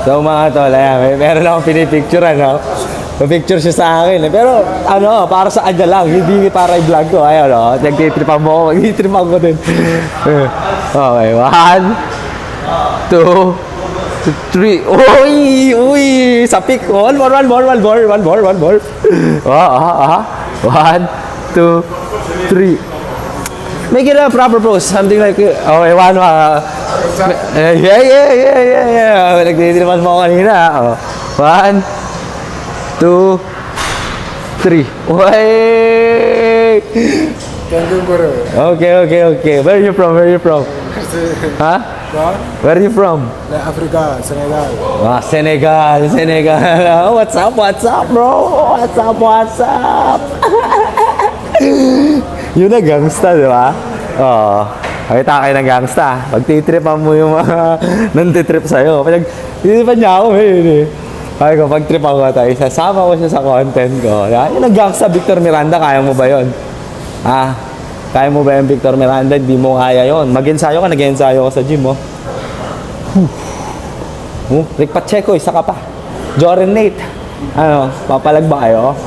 So mga tol, ayan, meron akong pinipicture, ano? Picture siya sa akin, eh. Pero, ano, para sa kanya lang, hindi para i-vlog ko. Ayan, no? Nagtitripan mo ako, nagtitripan ko din. Okay, 1, 2, 3. Uy! Uy! Sa pick. One more. 1, 2, 3. Make it a proper pose. Something like, okay, one, yeah. Nagtitripan mo ako kanina. Oh. 1, 2, 3. Uy! Thank you, bro. Okay. Where are you from? Huh? Where are you from? Africa, Senegal. Ah, Senegal. Oh, what's up, bro? What's up? Yun na gangsta, di ba? Oo. Pakita kayo ng gangsta. Pagtitripan mo yung mga nantitrip sa'yo. Pag-titipan niya ako, eh. Ay ko, pag-tripan ko tayo, isasama ko siya sa content ko. Yun ang gangsta, Victor Miranda, kaya mo ba yun? Kaya mo ba yung Victor Miranda? Hindi mo kaya yun. Mag-ensayo ka, nag-ensayo ka sa gym, oh. Rick Pacheco, isa ka pa. Jordan Nate. Ano, papalag ba kayo?